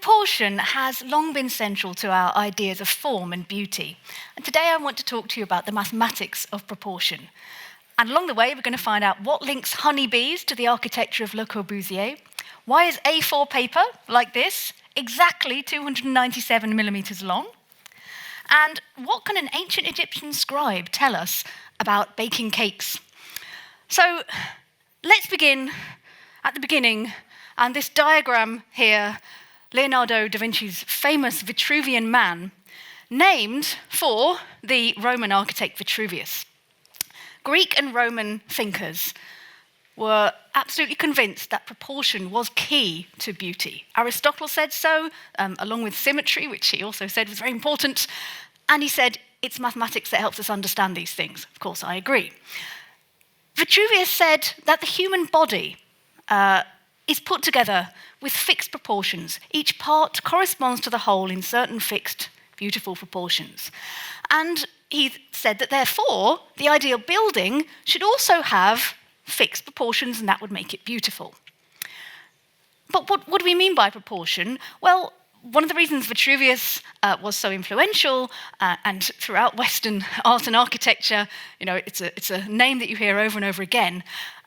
Proportion has long been central to our ideas of form and beauty. And today I want to talk to you about the mathematics of proportion. And along the way, we're going to find out what links honeybees to the architecture of Le Corbusier. Why is A4 paper, like this, exactly 297 millimeters long? And what can an ancient Egyptian scribe tell us about baking cakes? So let's begin at the beginning. And this diagram here, Leonardo da Vinci's famous Vitruvian Man, named for the Roman architect Vitruvius. Greek and Roman thinkers were absolutely convinced that proportion was key to beauty. Aristotle said so, along with symmetry, which he also said was very important. And he said, it's mathematics that helps us understand these things. Of course, I agree. Vitruvius said that the human body is put together with fixed proportions. Each part corresponds to the whole in certain fixed, beautiful proportions. And he said that therefore, the ideal building should also have fixed proportions, and that would make it beautiful. But what do we mean by proportion? Well, one of the reasons Vitruvius was so influential and throughout Western art and architecture, it's a name that you hear over and over again.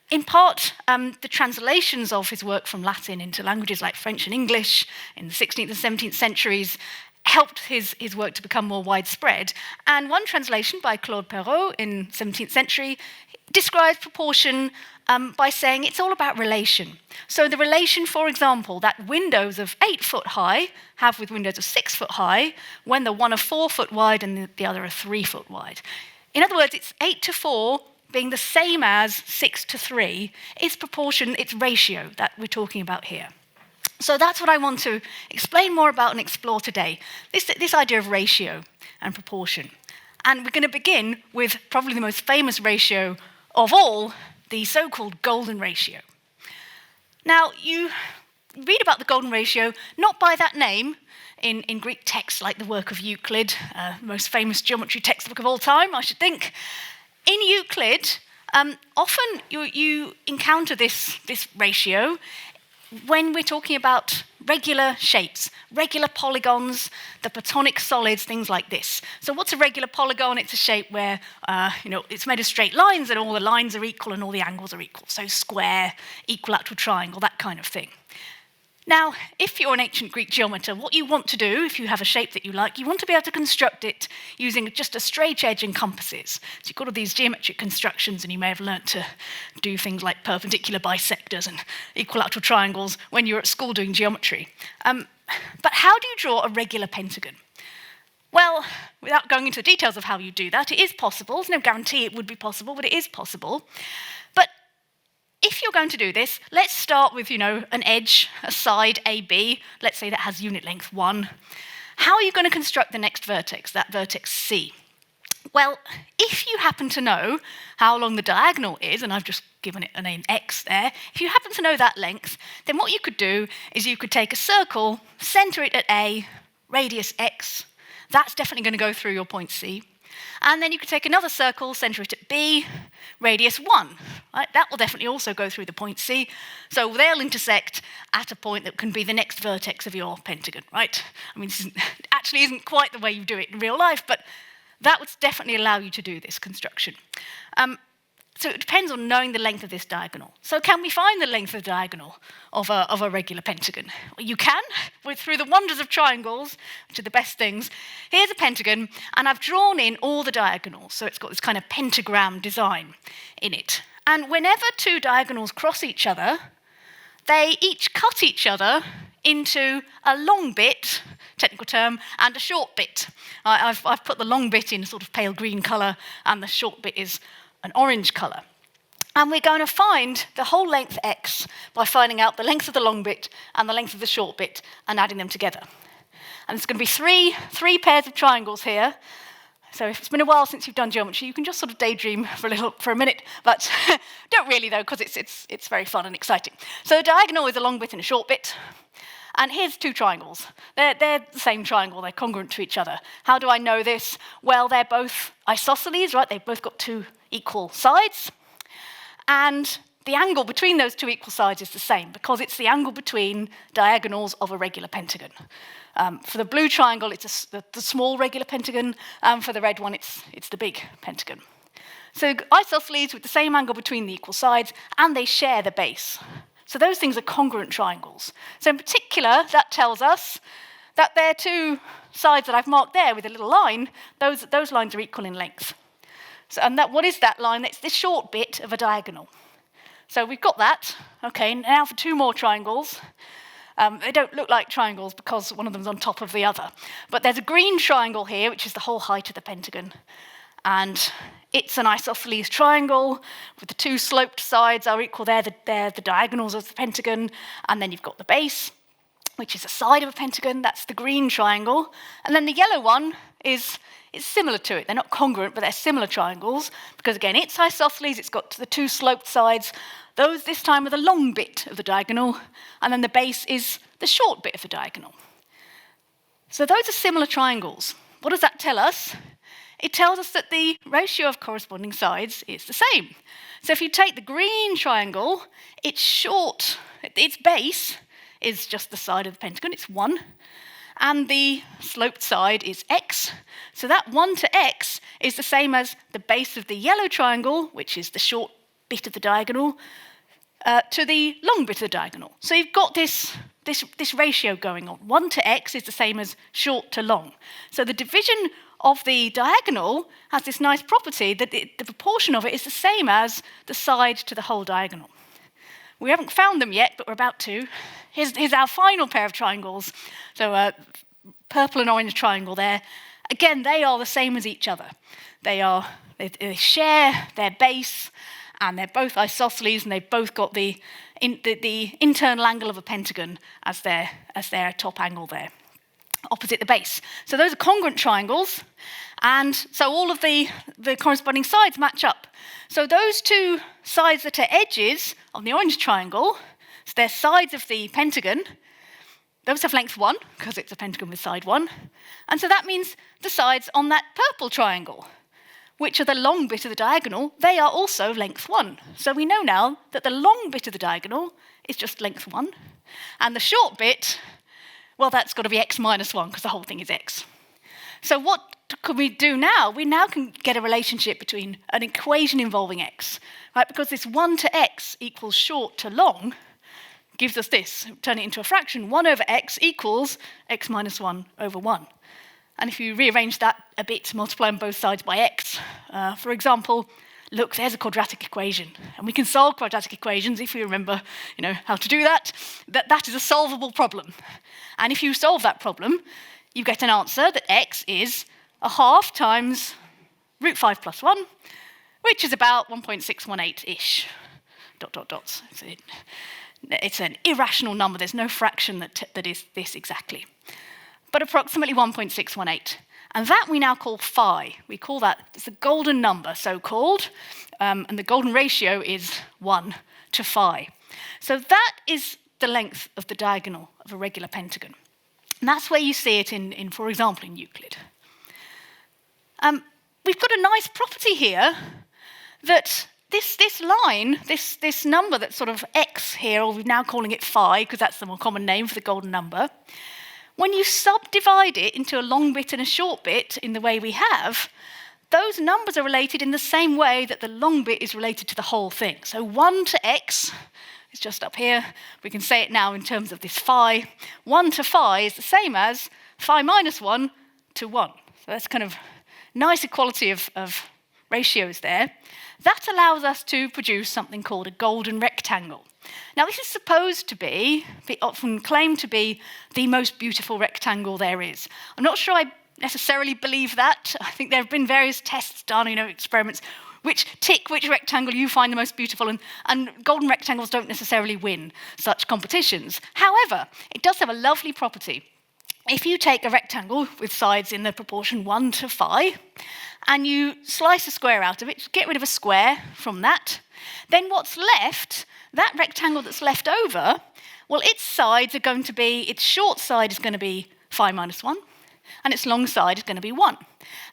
In part, the translations of his work from Latin into languages like French and English in the 16th and 17th centuries helped his work to become more widespread. And one translation by Claude Perrault in the 17th century describes proportion by saying it's all about relation. So the relation, for example, that windows of 8 foot high have with windows of 6 foot high when the one are 4 foot wide and the other are 3 foot wide. In other words, it's 8 to 4 being the same as 6 to 3, it's proportion, it's ratio that we're talking about here. So that's what I want to explain more about and explore today, this idea of ratio and proportion. And we're going to begin with probably the most famous ratio of all, the so-called golden ratio. Now, you read about the golden ratio not by that name in Greek texts like the work of Euclid, the most famous geometry textbook of all time, I should think. In Euclid, often you encounter this ratio when we're talking about regular shapes, regular polygons, the Platonic solids, things like this. So what's a regular polygon? It's a shape where it's made of straight lines and all the lines are equal and all the angles are equal. So square, equilateral triangle, that kind of thing. Now, if you're an ancient Greek geometer, what you want to do, if you have a shape that you like, you want to be able to construct it using just a straight edge and compasses. So you've got all these geometric constructions, and you may have learnt to do things like perpendicular bisectors and equilateral triangles when you were at school doing geometry. But how do you draw a regular pentagon? Well, without going into the details of how you do that, it is possible. There's no guarantee it would be possible, but it is possible. But if you're going to do this, let's start with, an edge, a side AB, let's say that has unit length 1. How are you going to construct the next vertex, that vertex C? Well, if you happen to know how long the diagonal is, and I've just given it a name X there, if you happen to know that length, then what you could do is you could take a circle, center it at A, radius X. That's definitely going to go through your point C. And then you could take another circle, center it at B, radius 1. Right? That will definitely also go through the point C. So they'll intersect at a point that can be the next vertex of your pentagon, right? I mean, this actually isn't quite the way you do it in real life, but that would definitely allow you to do this construction. So it depends on knowing the length of this diagonal. So can we find the length of the diagonal of a regular pentagon? Well, you can, through the wonders of triangles, which are the best things. Here's a pentagon, and I've drawn in all the diagonals. So it's got this kind of pentagram design in it. And whenever two diagonals cross each other, they each cut each other into a long bit, technical term, and a short bit. I've put the long bit in a sort of pale green colour, and the short bit is an orange colour. And we're going to find the whole length X by finding out the length of the long bit and the length of the short bit and adding them together. And it's going to be three pairs of triangles here. So if it's been a while since you've done geometry, you can just sort of daydream for a minute, but don't really though, because it's very fun and exciting. So the diagonal is a long bit and a short bit. And here's two triangles. They're the same triangle, they're congruent to each other. How do I know this? Well, they're both isosceles, right? They've both got two equal sides. And the the angle between those two equal sides is the same because it's the angle between diagonals of a regular pentagon. For the blue triangle, it's the small regular pentagon. For the red one, it's the big pentagon. So isosceles with the same angle between the equal sides, and they share the base. So those things are congruent triangles. So in particular, that tells us that their two sides that I've marked there with a little line, those lines are equal in length. So, and what is that line? It's this short bit of a diagonal. So we've got that. Okay, now for two more triangles. They don't look like triangles because one of them's on top of the other. But there's a green triangle here, which is the whole height of the pentagon. And it's an isosceles triangle with the two sloped sides are equal there. They're the diagonals of the pentagon. And then you've got the base, which is the side of a pentagon. That's the green triangle. And then the yellow one is similar to it. They're not congruent, but they're similar triangles because, again, it's isosceles. It's got the two sloped sides. Those, this time, are the long bit of the diagonal. And then the base is the short bit of the diagonal. So those are similar triangles. What does that tell us? It tells us that the ratio of corresponding sides is the same. So if you take the green triangle, its base is just the side of the pentagon, it's 1. And the sloped side is x. So that 1 to x is the same as the base of the yellow triangle, which is the short bit of the diagonal, to the long bit of the diagonal. So you've got this ratio going on. 1 to x is the same as short to long. So the division of the diagonal has this nice property that the proportion of it is the same as the side to the whole diagonal. We haven't found them yet, but we're about to. Here's our final pair of triangles. So purple and orange triangle there. Again, they are the same as each other. They share their base, and they're both isosceles, and they've both got the internal angle of a pentagon as their top angle there, opposite the base. So those are congruent triangles, and so all of the corresponding sides match up. So those two sides that are edges of the orange triangle, so they're sides of the pentagon, those have length 1, because it's a pentagon with side 1. And so that means the sides on that purple triangle, which are the long bit of the diagonal, they are also length 1. So we know now that the long bit of the diagonal is just length 1. And the short bit, well, that's got to be x minus 1, because the whole thing is x. So what can we do now? We now can get a relationship between an equation involving x, right? Because this 1 to x equals short to long gives us this. Turn it into a fraction. 1 over x equals x minus 1 over 1. And if you rearrange that a bit, multiplying both sides by x, for example, look, there's a quadratic equation. And we can solve quadratic equations if we remember, how to do that. That is a solvable problem. And if you solve that problem, you get an answer that x is a half times root 5 plus 1, which is about 1.618-ish, ... It's an irrational number. There's no fraction that is this exactly. But approximately 1.618. And that we now call phi. We call that, it's a golden number, so-called, and the golden ratio is 1 to phi. So that is the length of the diagonal of a regular pentagon. And that's where you see it in for example, in Euclid. We've got a nice property here that this line, this number that's sort of x here, or we're now calling it phi, because that's the more common name for the golden number, when you subdivide it into a long bit and a short bit in the way we have, those numbers are related in the same way that the long bit is related to the whole thing. So 1 to x is just up here. We can say it now in terms of this phi. 1 to phi is the same as phi minus 1 to 1. So that's kind of nice equality of ratios there. That allows us to produce something called a golden rectangle. Now, this is supposed to be often claimed to be the most beautiful rectangle there is. I'm not sure I necessarily believe that. I think there have been various tests done, experiments, which rectangle you find the most beautiful, and golden rectangles don't necessarily win such competitions. However, it does have a lovely property. If you take a rectangle with sides in the proportion 1 to phi, and you slice a square out of it, get rid of a square from that, then what's left, that rectangle that's left over, well, its sides are going to be, its short side is going to be phi minus 1, and its long side is going to be 1.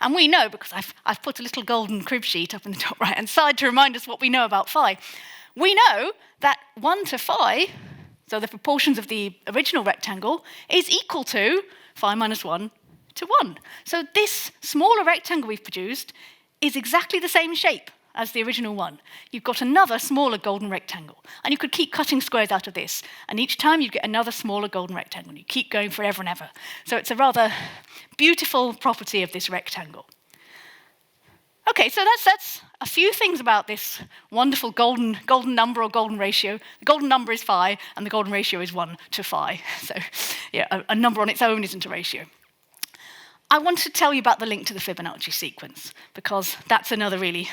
And we know, because I've put a little golden crib sheet up in the top right-hand side to remind us what we know about phi, we know that 1 to phi, so the proportions of the original rectangle, is equal to phi minus 1 to 1. So this smaller rectangle we've produced is exactly the same shape as the original one. You've got another smaller golden rectangle. And you could keep cutting squares out of this. And each time you get another smaller golden rectangle. You keep going forever and ever. So it's a rather beautiful property of this rectangle. Okay, so that's a few things about this wonderful golden number or golden ratio. The golden number is phi, and the golden ratio is 1 to phi. So yeah, a number on its own isn't a ratio. I want to tell you about the link to the Fibonacci sequence, because that's another really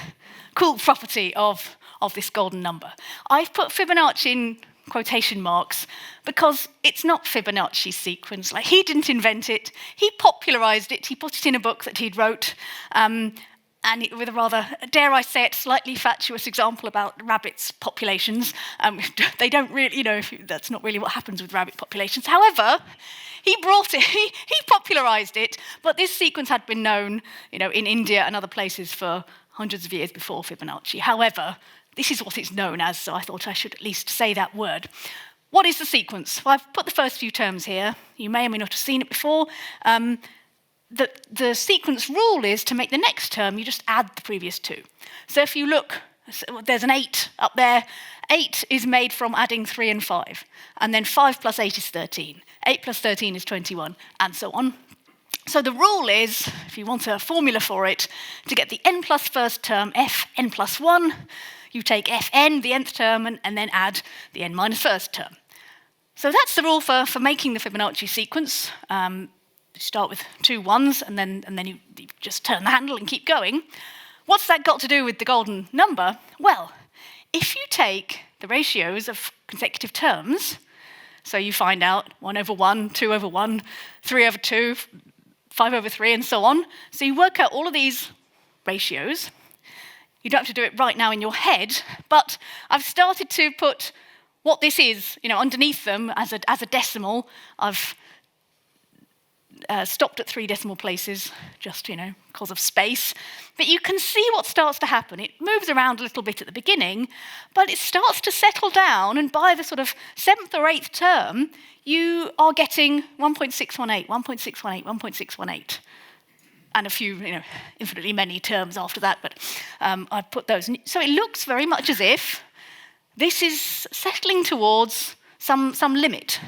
cool property of this golden number. I've put Fibonacci in quotation marks because it's not Fibonacci's sequence. Like, he didn't invent it, he popularized it, he put it in a book that he'd wrote, and with a rather, dare I say it, slightly fatuous example about rabbits' populations. They don't really, that's not really what happens with rabbit populations. However, he brought it, he popularized it, but this sequence had been known, in India and other places for hundreds of years before Fibonacci. However, this is what it's known as, so I thought I should at least say that word. What is the sequence? Well, I've put the first few terms here. You may or may not have seen it before. The sequence rule is to make the next term, you just add the previous two. So if you look, there's an 8 up there. 8 is made from adding 3 and 5. And then 5 plus 8 is 13. 8 plus 13 is 21, and so on. So the rule is, if you want a formula for it, to get the n plus first term, fn plus 1, you take fn, the nth term, and then add the n minus first term. So that's the rule for making the Fibonacci sequence. You start with 2 1s, and then you just turn the handle and keep going. What's that got to do with the golden number? Well, if you take the ratios of consecutive terms, so you find out 1 over 1, 2 over 1, 3 over 2, 5 over 3, and so on. So you work out all of these ratios. You don't have to do it right now in your head, but I've started to put what this is, underneath them as a decimal. I've stopped at 3 decimal places, just, because of space. But you can see what starts to happen. It moves around a little bit at the beginning, but it starts to settle down, and by the sort of 7th or 8th term, you are getting 1.618, 1.618, 1.618. And a few, infinitely many terms after that, but I've put those. So it looks very much as if this is settling towards some limit.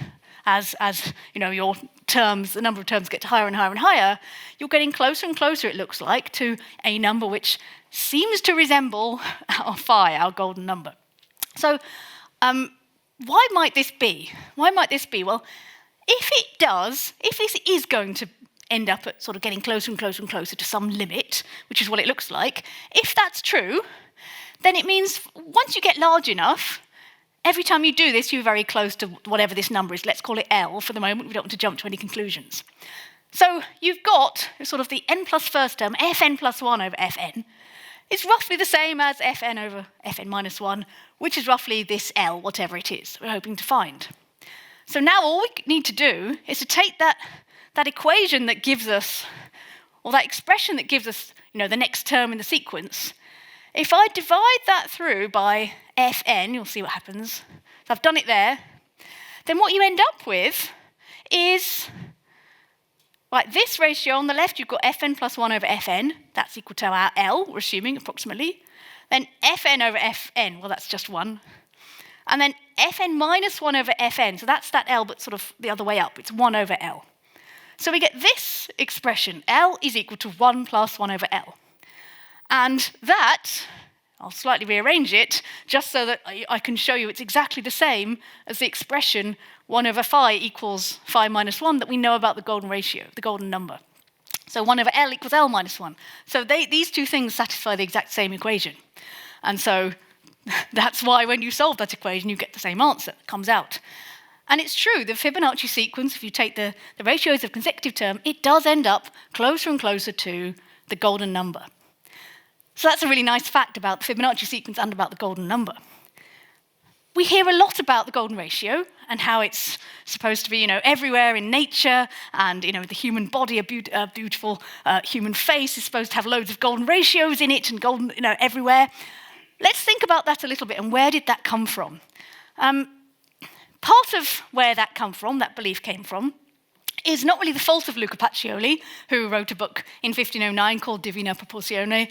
As your terms, the number of terms get higher and higher and higher, you're getting closer and closer, it looks like, to a number which seems to resemble our phi, our golden number. So why might this be? Why might this be? Well, if this is going to end up at sort of getting closer and closer and closer to some limit, which is what it looks like, if that's true, then it means once you get large enough, every time you do this, you're very close to whatever this number is. Let's call it L for the moment. We don't want to jump to any conclusions. So you've got sort of the n plus first term, fn plus 1 over fn. It's roughly the same as fn over fn minus 1, which is roughly this L, whatever it is we're hoping to find. So now all we need to do is to take that equation that gives us, or that expression that gives us, the next term in the sequence. If I divide that through by fn, you'll see what happens. So I've done it there. Then what you end up with is, this ratio on the left, you've got fn plus 1 over fn. That's equal to our L, we're assuming, approximately. Then fn over fn, well, that's just 1. And then fn minus 1 over fn, so that's that L, but sort of the other way up. It's 1 over L. So we get this expression, L is equal to 1 plus 1 over L. And that, I'll slightly rearrange it, just so that I can show you it's exactly the same as the expression 1 over phi equals phi minus 1 that we know about the golden ratio, the golden number. So 1 over L equals L minus 1. So these two things satisfy the exact same equation. And so that's why when you solve that equation, you get the same answer that comes out. And it's true, the Fibonacci sequence, if you take the ratios of consecutive term, it does end up closer and closer to the golden number. So that's a really nice fact about the Fibonacci sequence and about the golden number. We hear a lot about the golden ratio and how it's supposed to be, everywhere in nature, and the human body, a beautiful human face is supposed to have loads of golden ratios in it and golden, everywhere. let's think about that a little bit, and where did that come from? Part of where that belief came from, is not really the fault of Luca Pacioli, who wrote a book in 1509 called Divina Proportione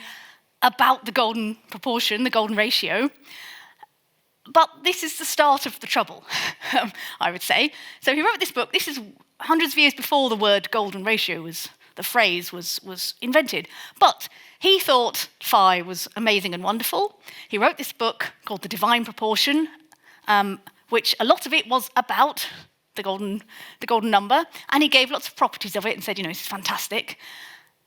about the golden proportion, the golden ratio. But this is the start of the trouble, I would say. So he wrote this book. This is hundreds of years before the word golden ratio the phrase was invented. But he thought phi was amazing and wonderful. He wrote this book called The Divine Proportion, which a lot of it was about the golden number, and he gave lots of properties of it and said, this is fantastic.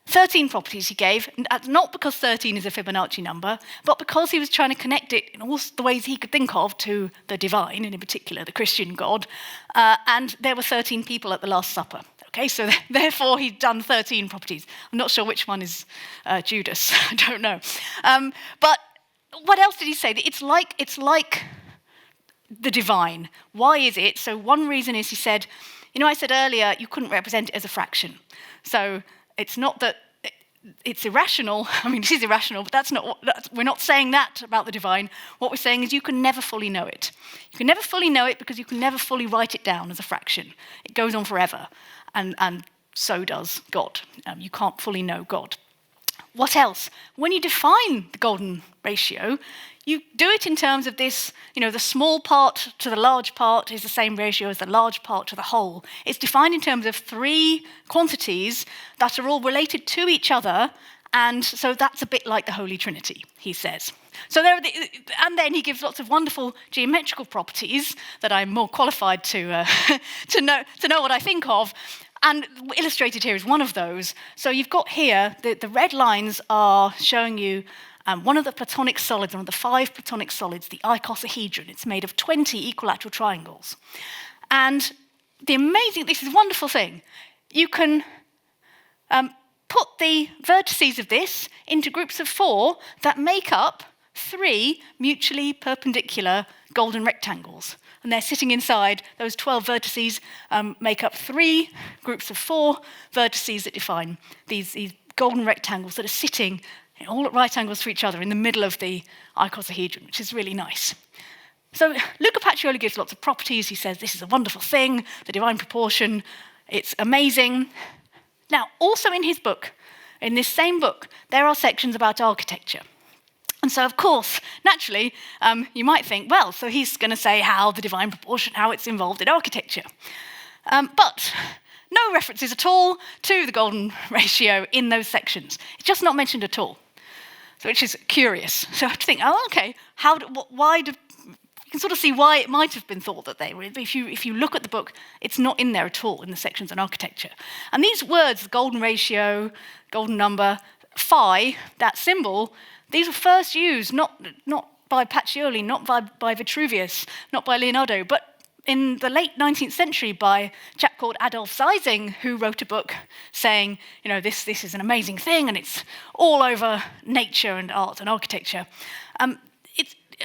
13 properties he gave, not because 13 is a Fibonacci number, but because he was trying to connect it in all the ways he could think of to the divine, and in particular the Christian God. And there were 13 people at the Last Supper. Okay, so therefore he'd done 13 properties. I'm not sure which one is Judas. I don't know. But what else did he say? It's like the divine. Why is it? So one reason is he said, I said earlier you couldn't represent it as a fraction. So it's not that it's irrational. I mean, it is irrational, but we're not saying that about the divine. What we're saying is you can never fully know it. You can never fully know it because you can never fully write it down as a fraction. It goes on forever, and so does God. You can't fully know God. What else? When you define the golden ratio, you do it in terms of this, the small part to the large part is the same ratio as the large part to the whole. It's defined in terms of 3 quantities that are all related to each other, and so that's a bit like the Holy Trinity, he says. So and then he gives lots of wonderful geometrical properties that I'm more qualified to know what I think of. And illustrated here is one of those. So you've got here, the red lines are showing you one of the Platonic solids, one of the 5 Platonic solids, the icosahedron. It's made of 20 equilateral triangles. And this is a wonderful thing. You can put the vertices of this into groups of 4 that make up 3 mutually perpendicular golden rectangles. And they're sitting inside, those 12 vertices make up 3 groups of 4 vertices that define these golden rectangles that are sitting all at right angles to each other in the middle of the icosahedron, which is really nice. So Luca Pacioli gives lots of properties. He says this is a wonderful thing, the divine proportion, it's amazing. Now, also in his book, in this same book, there are sections about architecture. And so, of course, naturally, you might think, well, so he's going to say how the divine proportion, how it's involved in architecture. But no references at all to the golden ratio in those sections. It's just not mentioned at all, so which is curious. So I have to think, okay, you can sort of see why it might have been thought that they were. If you look at the book, it's not in there at all in the sections on architecture. And these words, golden ratio, golden number, phi, that symbol, these were first used not by Pacioli, not by Vitruvius, not by Leonardo, but in the late 19th century by a chap called Adolf Zeising, who wrote a book saying, this is an amazing thing and it's all over nature and art and architecture.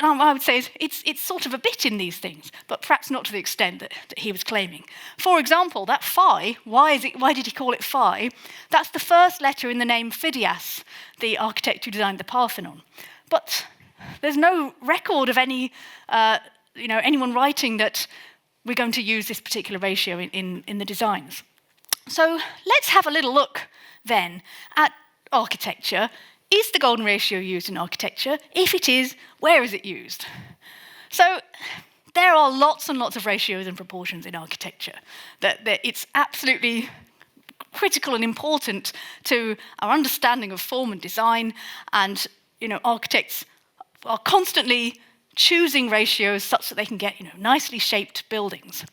I would say it's sort of a bit in these things, but perhaps not to the extent that he was claiming. For example, that phi, why did he call it phi? That's the first letter in the name Phidias, the architect who designed the Parthenon. But there's no record of anyone writing that we're going to use this particular ratio in the designs. So let's have a little look then at architecture. Is the golden ratio used in architecture? If it is, where is it used? So there are lots and lots of ratios and proportions in architecture. That it's absolutely critical and important to our understanding of form and design, and architects are constantly choosing ratios such that they can get nicely shaped buildings.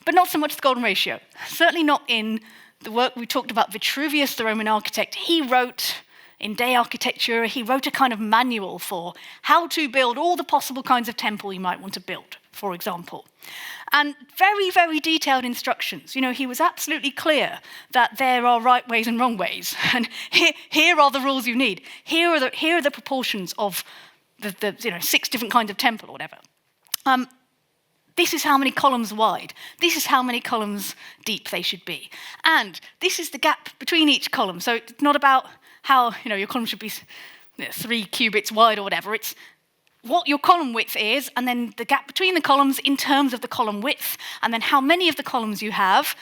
But not so much the golden ratio. Certainly not in the work we talked about. Vitruvius, the Roman architect, he wrote in De Architectura, he wrote a kind of manual for how to build all the possible kinds of temple you might want to build, for example. And very, very detailed instructions. He was absolutely clear that there are right ways and wrong ways. And here are the rules you need. Here are the proportions of the 6 different kinds of temple or whatever. This is how many columns wide. This is how many columns deep they should be. And this is the gap between each column. So it's not about how your column should be 3 cubits wide or whatever. It's what your column width is, and then the gap between the columns in terms of the column width, and then how many of the columns you have.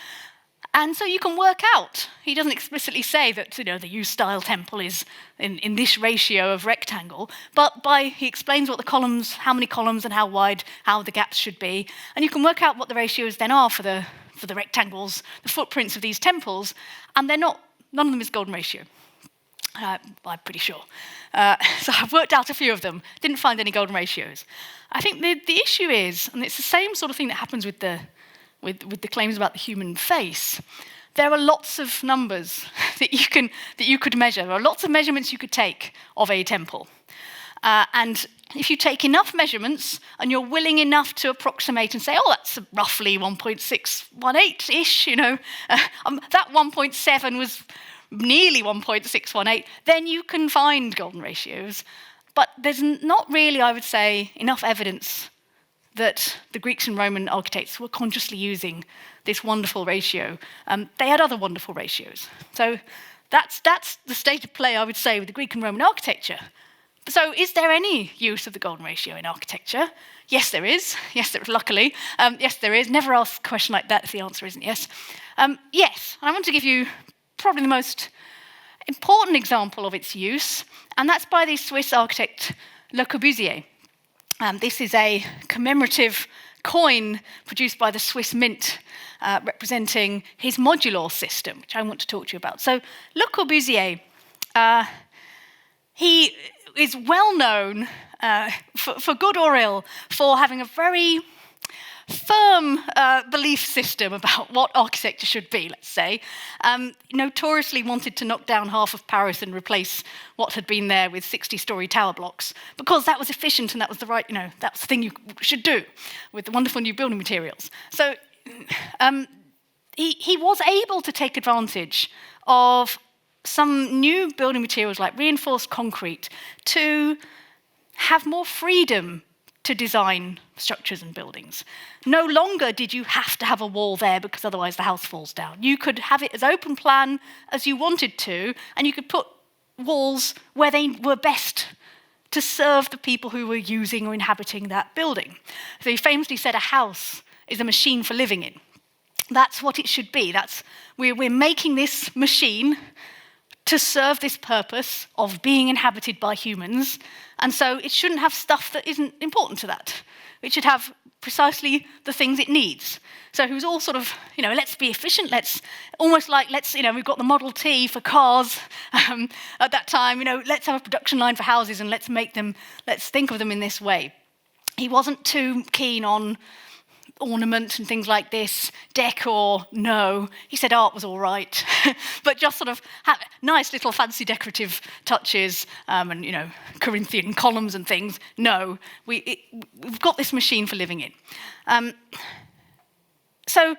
And so you can work out. He doesn't explicitly say that the U-style temple is in this ratio of rectangle, but he explains what the columns, how many columns and how wide, how the gaps should be, and you can work out what the ratios then are for the rectangles, the footprints of these temples, and none of them is golden ratio. I'm pretty sure. So I've worked out a few of them, didn't find any golden ratios. I think the issue is, and it's the same sort of thing that happens with the claims about the human face, there are lots of numbers that you could measure. There are lots of measurements you could take of a temple. And if you take enough measurements and you're willing enough to approximate and say, oh, that's roughly 1.618-ish, that 1.7 was nearly 1.618, then you can find golden ratios. But there's not really, I would say, enough evidence that the Greeks and Roman architects were consciously using this wonderful ratio. They had other wonderful ratios. So that's the state of play, I would say, with the Greek and Roman architecture. So is there any use of the golden ratio in architecture? Yes, there is. Yes, luckily. Yes, there is. Never ask a question like that if the answer isn't yes. Yes, and I want to give you probably the most important example of its use, and that's by the Swiss architect Le Corbusier. This is a commemorative coin produced by the Swiss Mint, representing his modular system, which I want to talk to you about. So Le Corbusier, he is well known, for good or ill, for having a very firm belief system about what architecture should be, let's say. Notoriously wanted to knock down half of Paris and replace what had been there with 60-story tower blocks, because that was efficient and that was the right, that was the thing you should do with the wonderful new building materials. So he was able to take advantage of some new building materials like reinforced concrete to have more freedom to design structures and buildings. No longer did you have to have a wall there because otherwise the house falls down. You could have it as open plan as you wanted to, and you could put walls where they were best to serve the people who were using or inhabiting that building. So he famously said a house is a machine for living in. That's what it should be. We're making this machine to serve this purpose of being inhabited by humans, and so it shouldn't have stuff that isn't important to that. It should have precisely the things it needs. So he was all sort of, let's be efficient, we've got the Model T for cars at that time, let's have a production line for houses and let's think of them in this way. He wasn't too keen on ornament and things like this, decor, no. He said art was all right, but just sort of nice little fancy decorative touches and, Corinthian columns and things, no. We've got this machine for living in. So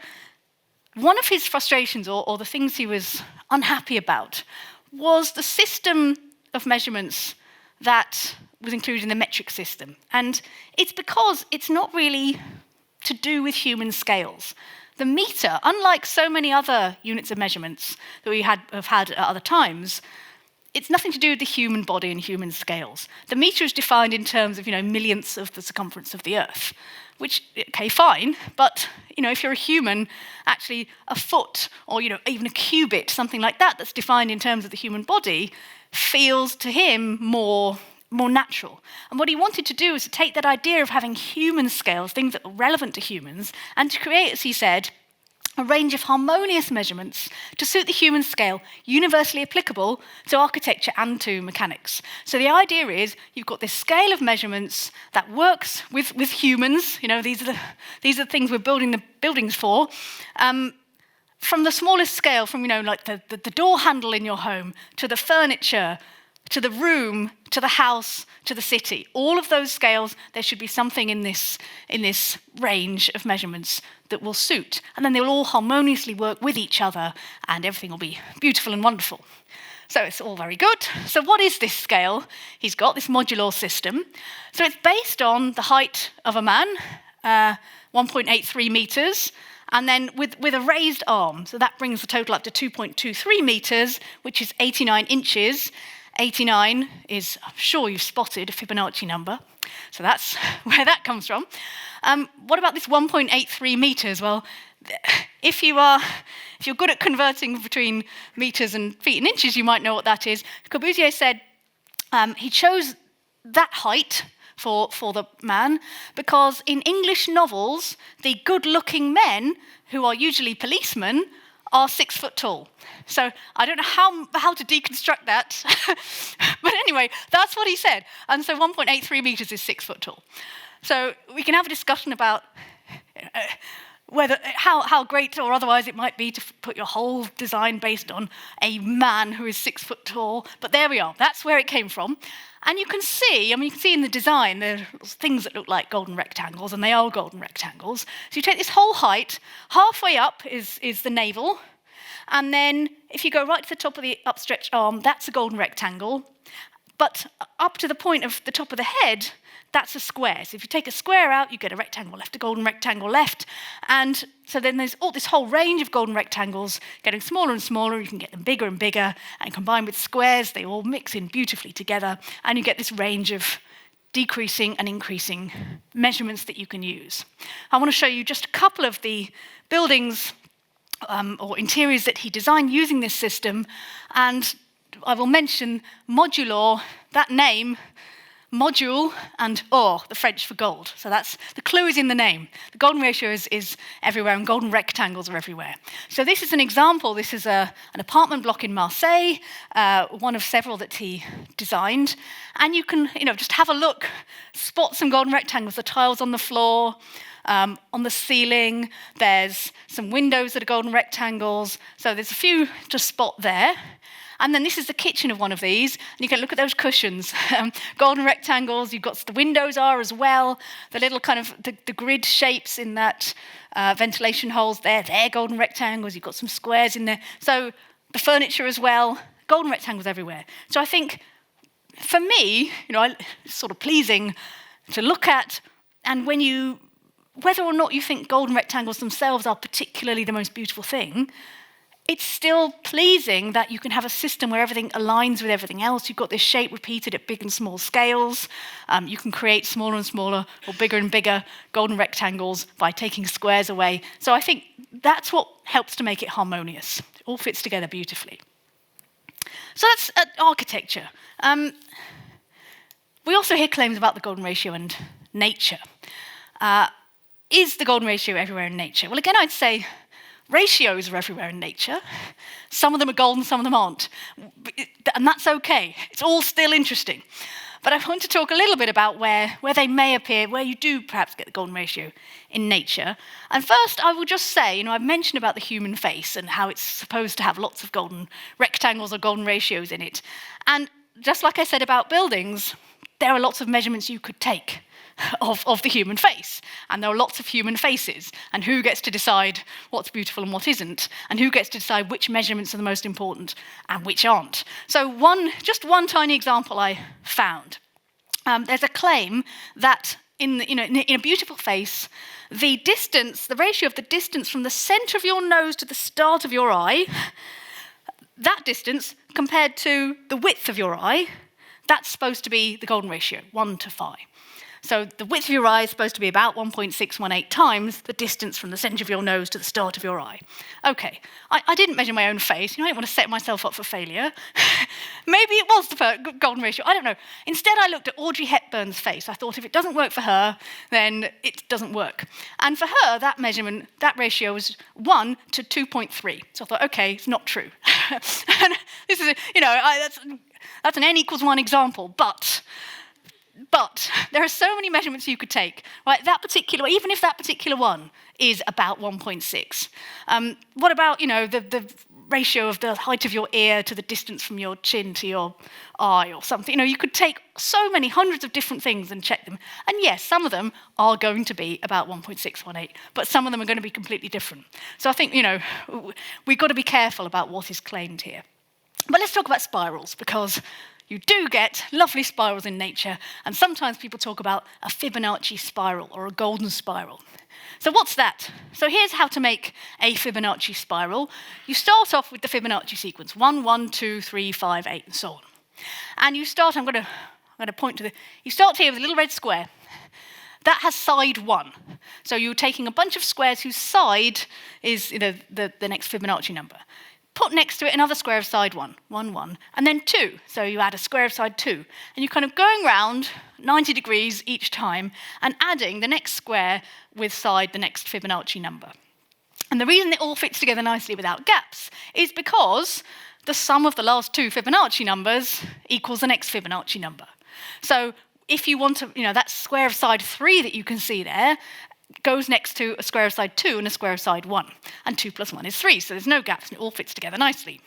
one of his frustrations, or the things he was unhappy about, was the system of measurements that was included in the metric system. And it's because it's not really to do with human scales. The meter, unlike so many other units of measurements that we have had at other times, it's nothing to do with the human body and human scales. The meter is defined in terms of, millionths of the circumference of the Earth, which, okay, fine, but, if you're a human, actually a foot or, even a cubit, something like that, that's defined in terms of the human body, feels to him more natural. And what he wanted to do was to take that idea of having human scales, things that are relevant to humans, and to create, as he said, a range of harmonious measurements to suit the human scale, universally applicable to architecture and to mechanics. So the idea is you've got this scale of measurements that works with humans. These are the things we're building the buildings for. From the smallest scale, from like the door handle in your home, to the furniture, to the room, to the house, to the city. All of those scales, there should be something in this range of measurements that will suit. And then they'll all harmoniously work with each other and everything will be beautiful and wonderful. So it's all very good. So what is this scale? He's got this modular system. So it's based on the height of a man, 1.83 meters, and then with a raised arm. So that brings the total up to 2.23 meters, which is 89 inches. 89 is, I'm sure you've spotted, a Fibonacci number. So that's where that comes from. What about this 1.83 meters? Well, if you're good at converting between meters and feet and inches, you might know what that is. Corbusier said he chose that height for the man because in English novels, the good-looking men, who are usually policemen, are 6 foot tall. So I don't know how to deconstruct that. But anyway, that's what he said. And so 1.83 meters is 6 foot tall. So we can have a discussion about how great or otherwise it might be to put your whole design based on a man who is 6 foot tall. But there we are. That's where it came from. And you can see in the design, there are things that look like golden rectangles, and they are golden rectangles. So you take this whole height, halfway up is the navel, and then if you go right to the top of the upstretched arm, that's a golden rectangle. But up to the point of the top of the head, that's a square. So if you take a square out, you get a rectangle left, a golden rectangle left. And so then there's this whole range of golden rectangles getting smaller and smaller. You can get them bigger and bigger. And combined with squares, they all mix in beautifully together. And you get this range of decreasing and increasing measurements that you can use. I want to show you just a couple of the buildings or interiors that he designed using this system. And I will mention modulor, that name, module, and or, the French for gold. So that's the clue is in the name. The golden ratio is everywhere, and golden rectangles are everywhere. So this is an example. This is an apartment block in Marseille, one of several that he designed. And you can, just have a look, spot some golden rectangles, the tiles on the floor, on the ceiling. There's some windows that are golden rectangles. So there's a few to spot there. And then this is the kitchen of one of these, and you can look at those cushions. Golden rectangles, you've got the windows are as well, the little kind of, the grid shapes in that ventilation holes there, they're golden rectangles, you've got some squares in there. So the furniture as well, golden rectangles everywhere. So I think, for me, it's sort of pleasing to look at, and whether or not you think golden rectangles themselves are particularly the most beautiful thing, it's still pleasing that you can have a system where everything aligns with everything else. You've got this shape repeated at big and small scales. You can create smaller and smaller or bigger and bigger golden rectangles by taking squares away. So I think that's what helps to make it harmonious. It all fits together beautifully. So that's architecture. We also hear claims about the golden ratio and nature. Is the golden ratio everywhere in nature? Well, again, I'd say ratios are everywhere in nature. Some of them are golden, some of them aren't. And that's okay. It's all still interesting. But I want to talk a little bit about where they may appear, where you do perhaps get the golden ratio in nature. And first, I will just say, I've mentioned about the human face and how it's supposed to have lots of golden rectangles or golden ratios in it. And just like I said about buildings, there are lots of measurements you could take of the human face. And there are lots of human faces. And who gets to decide what's beautiful and what isn't? And who gets to decide which measurements are the most important and which aren't? So just one tiny example I found. There's a claim that in a beautiful face, the ratio of the distance from the center of your nose to the start of your eye, that distance compared to the width of your eye, that's supposed to be the golden ratio, 1:5. So the width of your eye is supposed to be about 1.618 times the distance from the centre of your nose to the start of your eye. Okay, I didn't measure my own face. I didn't want to set myself up for failure. Maybe it was the golden ratio. I don't know. Instead, I looked at Audrey Hepburn's face. I thought if it doesn't work for her, then it doesn't work. And for her, that ratio was 1 to 2.3. So I thought, okay, it's not true. And this is, that's an n = 1 example, but there are so many measurements you could take, right? Even if that particular one is about 1.6. What about, the ratio of the height of your ear to the distance from your chin to your eye or something? You could take so many hundreds of different things and check them. And yes, some of them are going to be about 1.618, but some of them are going to be completely different. So I think, we've got to be careful about what is claimed here. But let's talk about spirals, because you do get lovely spirals in nature, and sometimes people talk about a Fibonacci spiral or a golden spiral. So what's that? So here's how to make a Fibonacci spiral. You start off with the Fibonacci sequence, 1, 1, 2, 3, 5, 8, and so on. And you start, I'm going to point to you start here with a little red square. That has side 1. So you're taking a bunch of squares whose side is the next Fibonacci number. Put next to it another square of side 1, 1, 1, and then 2. So you add a square of side 2. And you're kind of going round 90 degrees each time and adding the next square with side the next Fibonacci number. And the reason it all fits together nicely without gaps is because the sum of the last 2 Fibonacci numbers equals the next Fibonacci number. So if you want to, that square of side 3 that you can see there goes next to a square of side 2 and a square of side 1. And 2 plus 1 is 3, so there's no gaps and it all fits together nicely.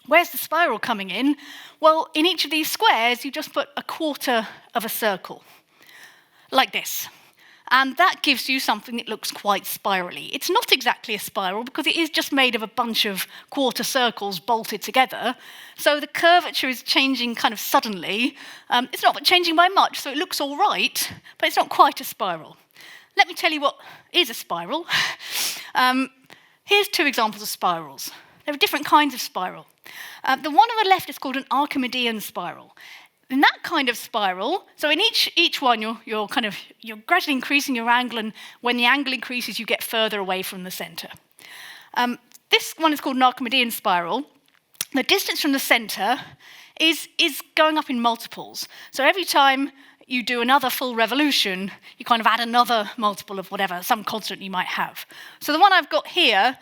Where's the spiral coming in? Well, in each of these squares, you just put a quarter of a circle, like this. And that gives you something that looks quite spirally. It's not exactly a spiral because it is just made of a bunch of quarter circles bolted together. So the curvature is changing kind of suddenly. It's not changing by much, so it looks all right, but it's not quite a spiral. Let me tell you what is a spiral. Here's 2 examples of spirals. There are different kinds of spiral. The one on the left is called an Archimedean spiral. In that kind of spiral, so in each one, you're gradually increasing your angle, and when the angle increases, you get further away from the centre. This one is called an Archimedean spiral. The distance from the centre is going up in multiples. So every time you do another full revolution, you kind of add another multiple of whatever, some constant you might have. So the one I've got here,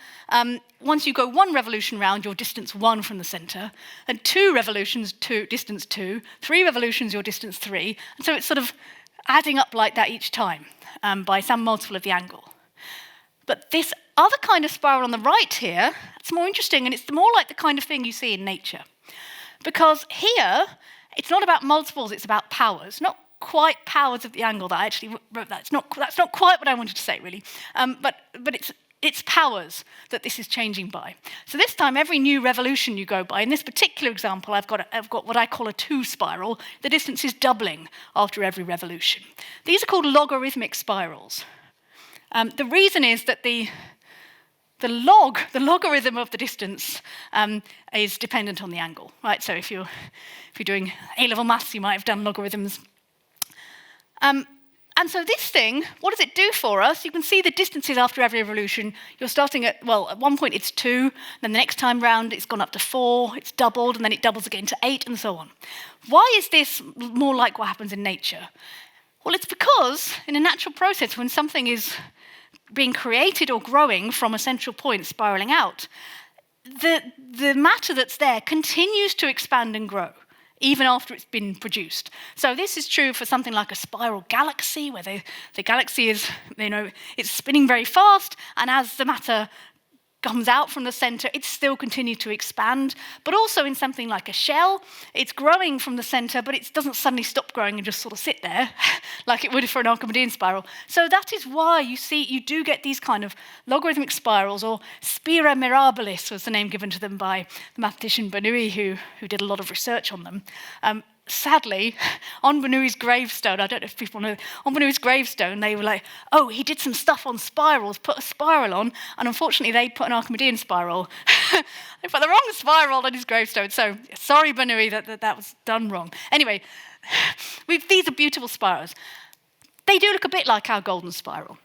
once you go 1 revolution round, you're distance 1 from the centre, and 2 revolutions, distance 2, 3 revolutions, you're distance 3, and so it's sort of adding up like that each time by some multiple of the angle. But this other kind of spiral on the right here, it's more interesting, and it's more like the kind of thing you see in nature. Because here, it's not about multiples, it's about powers. Not quite powers of the angle that I actually wrote that. That's not quite what I wanted to say, really. But it's powers that this is changing by. So this time, every new revolution you go by, in this particular example, I've got what I call a 2 spiral. The distance is doubling after every revolution. These are called logarithmic spirals. The reason is that the logarithm of the distance is dependent on the angle, right? So if you're doing A-level maths, you might have done logarithms. And so this thing, what does it do for us? You can see the distances after every revolution. You're starting at one point it's 2, then the next time round it's gone up to 4, it's doubled, and then it doubles again to 8, and so on. Why is this more like what happens in nature? Well, it's because in a natural process, when something is being created or growing from a central point spiraling out, the matter that's there continues to expand and grow, even after it's been produced. So this is true for something like a spiral galaxy, where the galaxy is, it's spinning very fast, and as the matter comes out from the centre, it still continues to expand. But also in something like a shell, it's growing from the centre, but it doesn't suddenly stop growing and just sort of sit there, like it would for an Archimedean spiral. So that is why you do get these kind of logarithmic spirals, or spira mirabilis was the name given to them by the mathematician Bernoulli, who did a lot of research on them. Sadly, on Bernoulli's gravestone, I don't know if people know, on Bernoulli's gravestone, they were like, oh, he did some stuff on spirals, put a spiral on, and unfortunately they put an Archimedean spiral. They put the wrong spiral on his gravestone, so sorry, Bernoulli, that was done wrong. Anyway, these are beautiful spirals. They do look a bit like our golden spiral.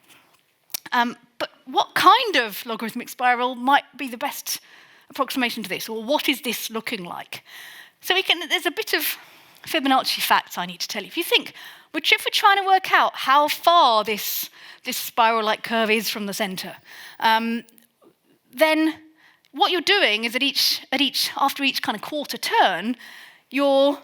But what kind of logarithmic spiral might be the best approximation to this, or what is this looking like? So there's a bit of Fibonacci facts I need to tell you. If you think, if we're trying to work out how far this spiral-like curve is from the centre, then what you're doing is after each kind of quarter turn, you're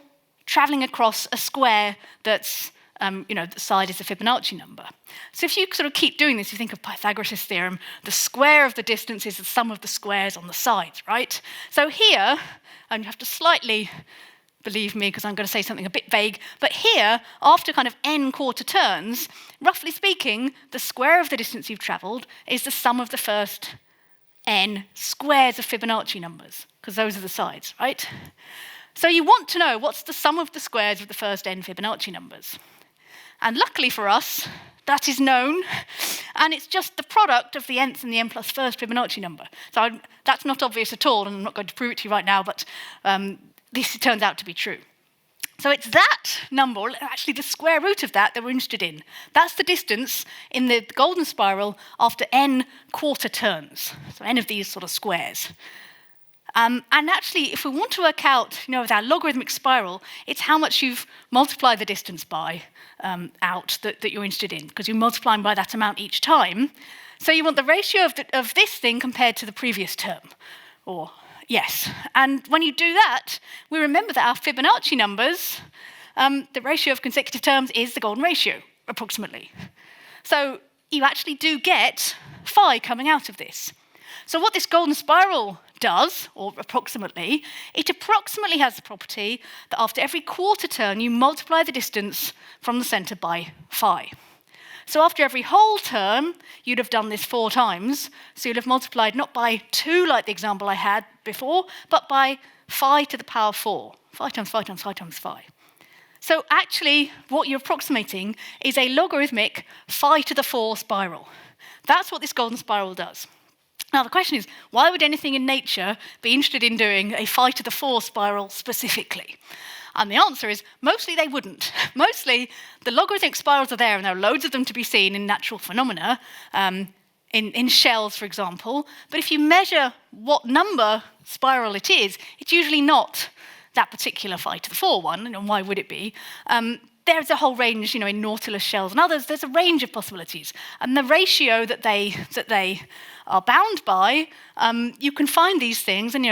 travelling across a square that's the side is the Fibonacci number. So if you sort of keep doing this, you think of Pythagoras' theorem, the square of the distance is the sum of the squares on the sides, right? So here, and you have to slightly believe me because I'm going to say something a bit vague, but here, after kind of n quarter turns, roughly speaking, the square of the distance you've travelled is the sum of the first n squares of Fibonacci numbers, because those are the sides, right? So you want to know what's the sum of the squares of the first n Fibonacci numbers. And luckily for us, that is known, and it's just the product of the nth and the n plus first Fibonacci number. So that's not obvious at all, and I'm not going to prove it to you right now, but this turns out to be true. So it's that number, or actually the square root of that we're interested in. That's the distance in the golden spiral after n quarter turns, so n of these sort of squares. And actually, if we want to work out, with our logarithmic spiral, it's how much you've multiplied the distance by out that you're interested in, because you're multiplying by that amount each time. So you want the ratio of this thing compared to the previous term, or yes. And when you do that, we remember that our Fibonacci numbers, the ratio of consecutive terms is the golden ratio, approximately. So you actually do get phi coming out of this. So what this golden spiral does, or approximately, it approximately has the property that after every quarter turn, you multiply the distance from the centre by phi. So after every whole turn, you'd have done this 4 times. So you'd have multiplied not by 2, like the example I had before, but by phi to the power 4. Phi times phi times phi times phi. So actually, what you're approximating is a logarithmic phi to the 4 spiral. That's what this golden spiral does. Now, the question is, why would anything in nature be interested in doing a phi to the 4 spiral specifically? And the answer is, mostly they wouldn't. Mostly, the logarithmic spirals are there, and there are loads of them to be seen in natural phenomena, in shells, for example. But if you measure what number spiral it is, it's usually not that particular phi to the 4 one, and why would it be? There's a whole range, in nautilus shells and others, there's a range of possibilities. And the ratio that they are bound by, you can find these things, and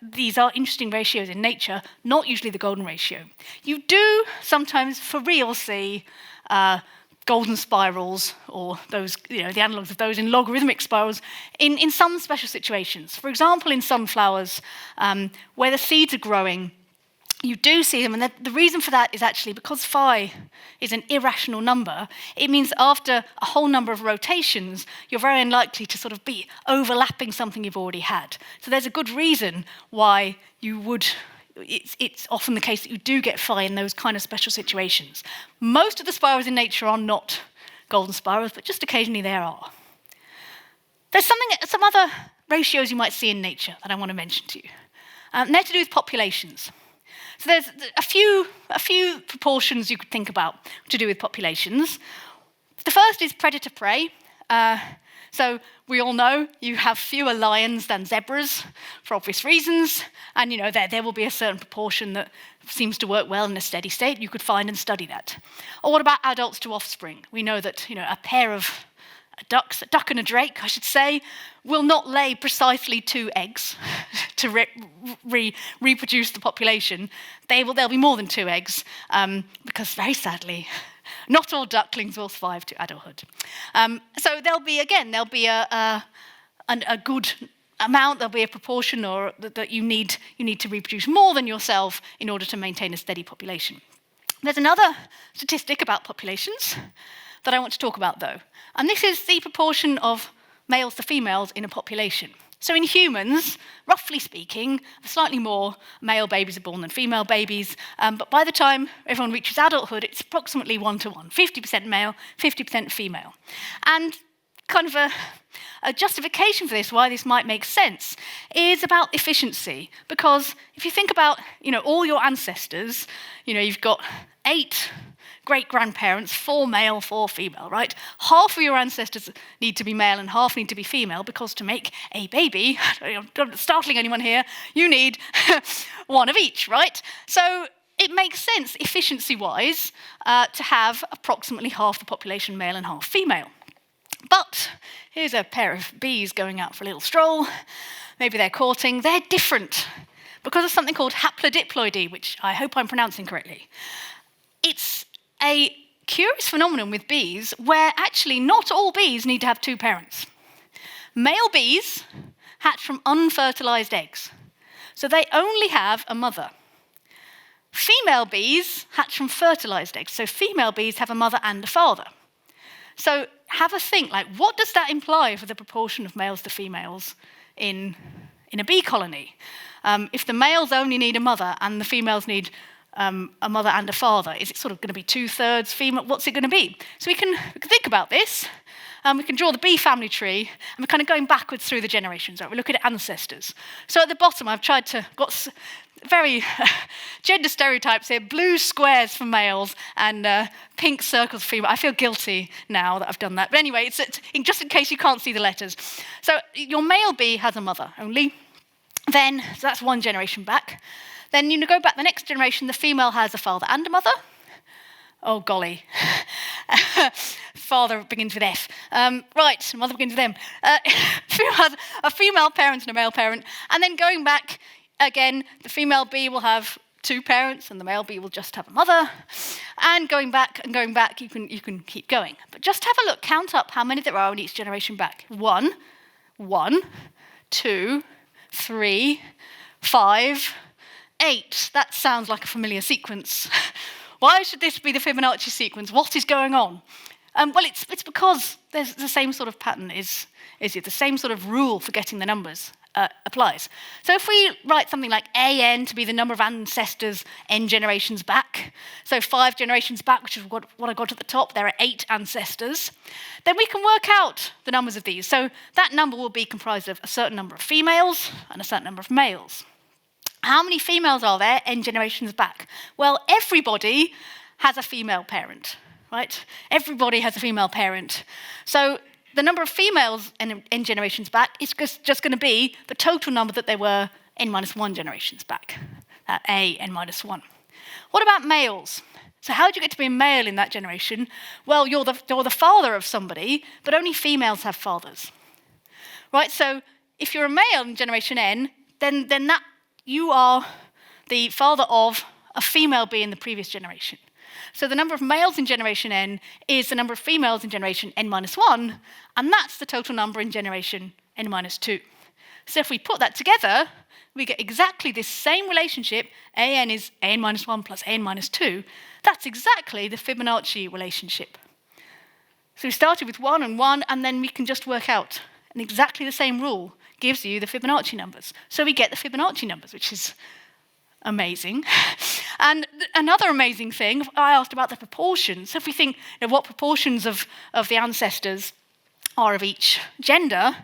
these are interesting ratios in nature, not usually the golden ratio. You do sometimes, for real, see golden spirals, or those, the analogues of those in logarithmic spirals, in some special situations. For example, in sunflowers, where the seeds are growing, you do see them, and the reason for that is actually because phi is an irrational number. It means after a whole number of rotations, you're very unlikely to sort of be overlapping something you've already had. So there's a good reason why you would, it's often the case that you do get phi in those kind of special situations. Most of the spirals in nature are not golden spirals, but just occasionally there are. There's some other ratios you might see in nature that I want to mention to you. They're to do with populations. So there's a few proportions you could think about to do with populations. The first is predator-prey. So we all know you have fewer lions than zebras for obvious reasons, and there will be a certain proportion that seems to work well in a steady state. You could find and study that. Or what about adults to offspring? We know that a pair of ducks, a duck and a drake, I should say, will not lay precisely 2 eggs to reproduce the population. There'll be more than 2 eggs, because very sadly, not all ducklings will survive to adulthood. So there'll be a good amount, there'll be a proportion, or that you need to reproduce more than yourself in order to maintain a steady population. There's another statistic about populations that I want to talk about, though. And this is the proportion of males to females in a population. So in humans, roughly speaking, slightly more male babies are born than female babies, but by the time everyone reaches adulthood, it's approximately 1-to-1, 50% male, 50% female. And kind of a justification for this, why this might make sense, is about efficiency. Because if you think about, all your ancestors, you've got 8 great-grandparents, 4 male, 4 female, right? Half of your ancestors need to be male and half need to be female, because to make a baby, not startling anyone here, you need 1 of each, right? So it makes sense, efficiency-wise, to have approximately half the population male and half female. But here's a pair of bees going out for a little stroll. Maybe they're courting. They're different because of something called haplodiploidy, which I hope I'm pronouncing correctly. It's a curious phenomenon with bees where actually not all bees need to have 2 parents. Male bees hatch from unfertilized eggs, so they only have a mother. Female bees hatch from fertilized eggs, so female bees have a mother and a father. So have a think, what does that imply for the proportion of males to females in a bee colony? If the males only need a mother and the females need a mother and a father, is it sort of going to be 2/3 female? What's it going to be? So we can think about this. we can draw the bee family tree, and we're kind of going backwards through the generations. Right? We're looking at ancestors. So at the bottom, I've tried to, got very gender stereotypes here, blue squares for males and pink circles for females. I feel guilty now that I've done that. But anyway, it's just in case you can't see the letters. So your male bee has a mother only. Then, so that's one generation back. Then you go back the next generation, the female has a father and a mother. Oh, golly. Father begins with F. Right, mother begins with M. Female has a female parent and a male parent. And then going back, again, the female bee will have two parents and the male bee will just have a mother. And going back, you can keep going. But just have a look, count up how many there are in each generation back. 1, 2, 3, 5, 8. That sounds like a familiar sequence. Why should this be the Fibonacci sequence? What is going on? Well, it's because there's the same sort of pattern the same sort of rule for getting the numbers applies. So if we write something like AN to be the number of ancestors n generations back, so 5 generations back, which is what I got at the top, there are 8 ancestors, then we can work out the numbers of these. So that number will be comprised of a certain number of females and a certain number of males. How many females are there n generations back? Well, everybody has a female parent, right? Everybody has a female parent. So the number of females n generations back is just going to be the total number that there were n-1 generations back, a n-1. What about males? So how do you get to be a male in that generation? Well, you're the father of somebody, but only females have fathers, right? So if you're a male in generation n, then that you are the father of a female bee in the previous generation. So the number of males in generation n is the number of females in generation n-1, and that's the total number in generation n-2. So if we put that together, we get exactly this same relationship. an is an-1 plus an-2. That's exactly the Fibonacci relationship. So we started with 1 and 1, and then we can just work out. And exactly the same rule gives you the Fibonacci numbers. So we get the Fibonacci numbers, which is amazing. And another amazing thing, I asked about the proportions. So if we think what proportions of the ancestors are of each gender,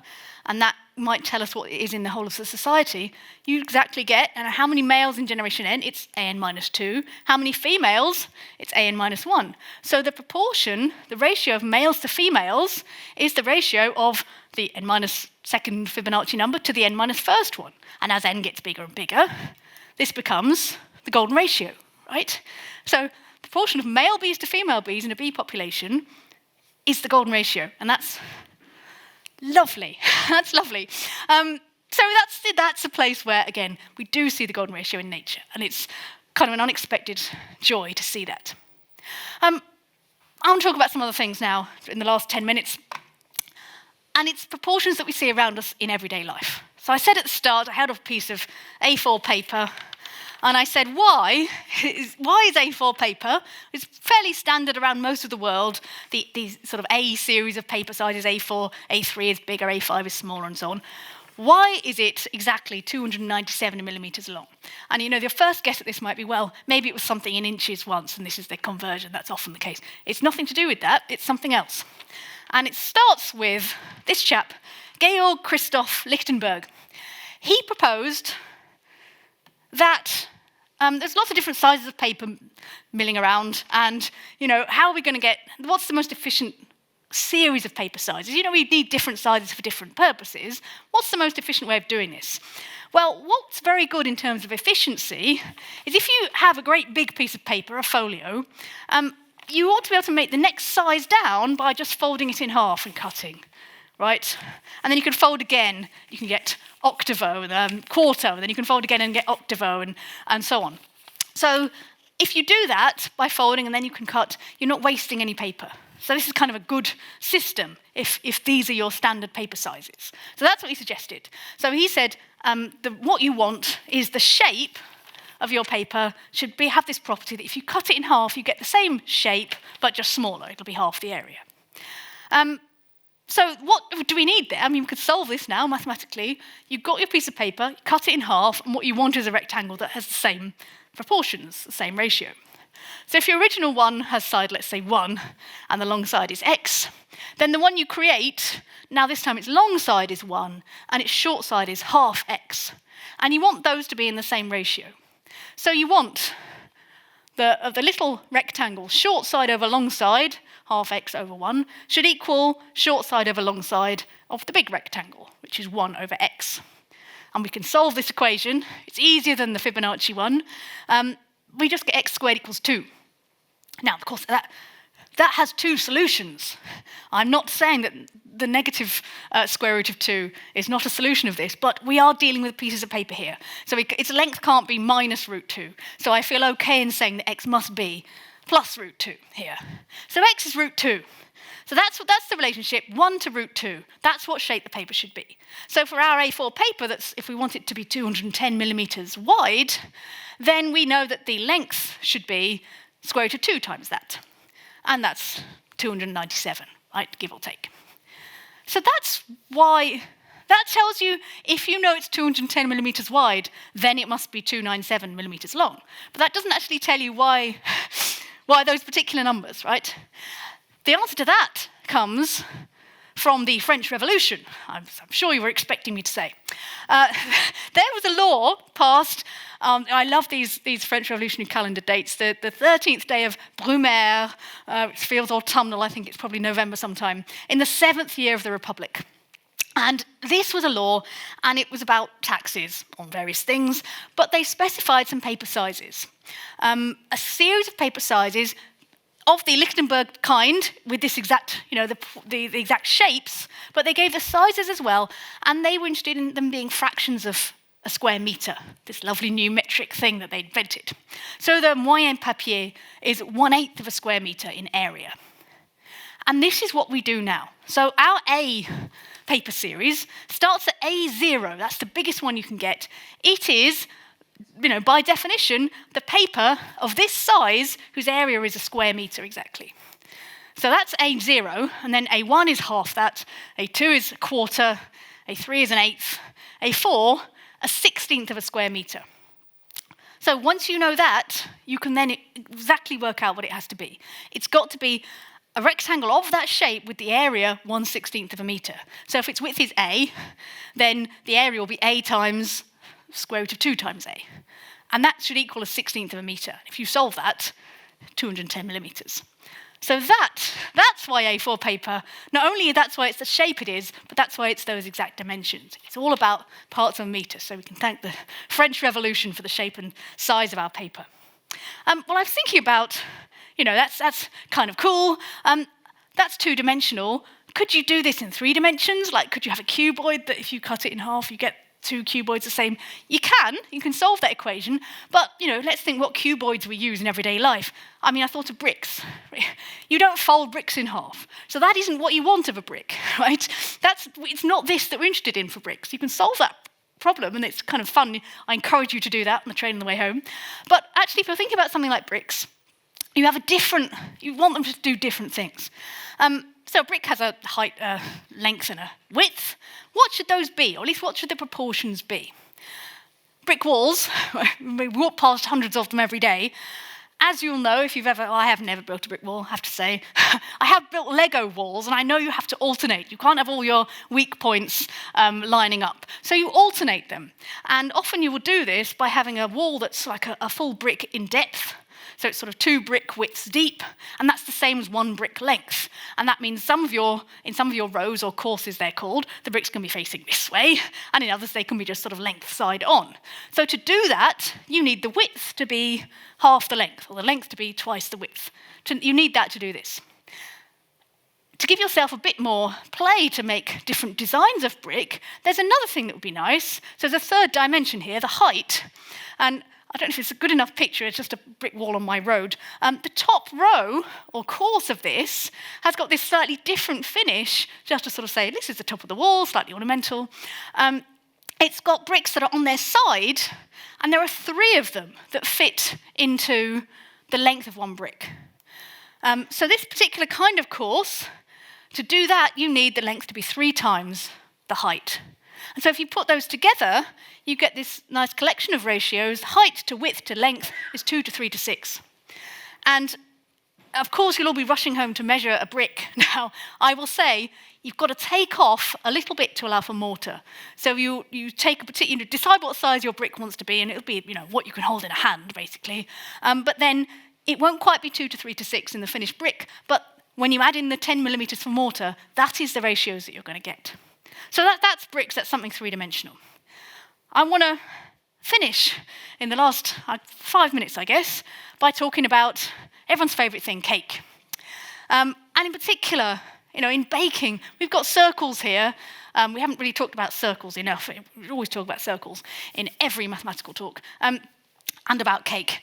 and that might tell us what it is in the whole of the society, you exactly get how many males in generation n, it's an-2. How many females, it's an-1. So the proportion, the ratio of males to females, is the ratio of the n-2nd Fibonacci number to the n-1st one. And as n gets bigger and bigger, this becomes the golden ratio, right? So the proportion of male bees to female bees in a bee population is the golden ratio, and that's lovely. That's lovely. So that's a place where, again, we do see the golden ratio in nature, and it's kind of an unexpected joy to see that. I want to talk about some other things now in the last 10 minutes, and it's proportions that we see around us in everyday life. So I said at the start, I held up a piece of A4 paper, and I said, why is A4 paper? It's fairly standard around most of the world, the sort of A series of paper sizes, A4, A3 is bigger, A5 is smaller, and so on. Why is it exactly 297 millimetres long? And the first guess at this might be, well, maybe it was something in inches once, and this is the conversion. That's often the case. It's nothing to do with that. It's something else. And it starts with this chap, Georg Christoph Lichtenberg. He proposed that there's lots of different sizes of paper milling around, and how are we going to get, what's the most efficient series of paper sizes? We need different sizes for different purposes. What's the most efficient way of doing this? Well, what's very good in terms of efficiency is if you have a great big piece of paper, a folio, you ought to be able to make the next size down by just folding it in half and cutting, right? And then you can fold again, you can get octavo and quarto, and then you can fold again and get octavo and so on. So if you do that by folding and then you can cut, you're not wasting any paper. So this is kind of a good system if these are your standard paper sizes. So that's what he suggested. So he said what you want is the shape of your paper should have this property that if you cut it in half, you get the same shape, but just smaller. It'll be half the area. So what do we need there? I mean, we could solve this now mathematically. You've got your piece of paper, you cut it in half, and what you want is a rectangle that has the same proportions, the same ratio. So if your original one has side, let's say 1, and the long side is x, then the one you create, now this time its long side is 1, and its short side is half x. And you want those to be in the same ratio. So you want the little rectangle, short side over long side, half x over 1, should equal short side over long side of the big rectangle, which is 1 over x. And we can solve this equation. It's easier than the Fibonacci one. We just get x squared equals 2. Now, of course, that has 2 solutions. I'm not saying that the negative square root of 2 is not a solution of this, but we are dealing with pieces of paper here. So its length can't be minus root 2. So I feel okay in saying that x must be plus root 2 here. So x is root 2. So that's the relationship, 1 to root 2. That's what shape the paper should be. So for our A4 paper, if we want it to be 210 millimeters wide, then we know that the length should be square root of 2 times that. And that's 297, right, give or take. So that's why, that tells you if you know it's 210 millimeters wide, then it must be 297 millimeters long. But that doesn't actually tell you why those particular numbers, right? The answer to that comes from the French Revolution. I'm sure you were expecting me to say. There was a law passed, I love these French Revolutionary calendar dates, the 13th day of Brumaire, it feels autumnal, I think it's probably November sometime, in the 7th year of the Republic. And this was a law, and it was about taxes on various things, but they specified some paper sizes. A series of paper sizes of the Lichtenberg kind, with this exact, the exact shapes, but they gave the sizes as well, and they were interested in them being fractions of a square metre, this lovely new metric thing that they invented. So the moyen papier is 1/8 of a square metre in area. And this is what we do now. So our A paper series starts at A0, that's the biggest one you can get. It is, by definition, the paper of this size whose area is a square metre exactly. So that's A0, and then A1 is half that, A2 is a quarter, A3 is an eighth, A4, a 16th of a square metre. So once you know that, you can then exactly work out what it has to be. It's got to be a rectangle of that shape with the area 1/16 of a metre. So if its width is A, then the area will be A times square root of 2 times A. And that should equal a 16th of a metre. If you solve that, 210 millimetres. So that's why A4 paper, not only that's why it's the shape it is, but that's why it's those exact dimensions. It's all about parts of a metre, so we can thank the French Revolution for the shape and size of our paper. Well, I was thinking about, that's kind of cool. That's 2-dimensional. Could you do this in 3 dimensions? Like, could you have a cuboid that if you cut it in half, you get 2 cuboids the same? You can solve that equation, but, let's think what cuboids we use in everyday life. I thought of bricks. You don't fold bricks in half. So that isn't what you want of a brick, right? It's not this that we're interested in for bricks. You can solve that problem, and it's kind of fun. I encourage you to do that on the train on the way home. But actually, if you're thinking about something like bricks, you want them to do different things. So a brick has a height, length, and a width. What should those be? Or at least what should the proportions be? Brick walls, we walk past hundreds of them every day. As you'll know, I have never built a brick wall, I have to say. I have built Lego walls, and I know you have to alternate. You can't have all your weak points lining up. So you alternate them. And often you will do this by having a wall that's like a full brick in depth. So it's sort of 2 brick widths deep, and that's the same as 1 brick length. And that means in some of your rows or courses, they're called, the bricks can be facing this way, and in others they can be just sort of length side on. So to do that, you need the width to be half the length, or the length to be twice the width. You need that to do this. To give yourself a bit more play to make different designs of brick, there's another thing that would be nice. So there's a 3rd dimension here, the height. And I don't know if it's a good enough picture, it's just a brick wall on my road. The top row, or course of this, has got this slightly different finish, just to sort of say, this is the top of the wall, slightly ornamental. It's got bricks that are on their side, and there are 3 of them that fit into the length of 1 brick. So this particular kind of course, to do that, you need the length to be 3 times the height. And so if you put those together, you get this nice collection of ratios. Height to width to length is 2 to 3 to 6. And of course, you'll all be rushing home to measure a brick. Now, I will say, you've got to take off a little bit to allow for mortar. So you take a particular, decide what size your brick wants to be, and it'll be what you can hold in a hand, basically. But then it won't quite be 2 to 3 to 6 in the finished brick. But when you add in the 10 millimeters for mortar, that is the ratios that you're going to get. So that's bricks. That's something three-dimensional. I want to finish in the last 5 minutes, I guess, by talking about everyone's favourite thing, cake. And in particular, in baking, we've got circles here. We haven't really talked about circles enough. We always talk about circles in every mathematical talk, and about cake.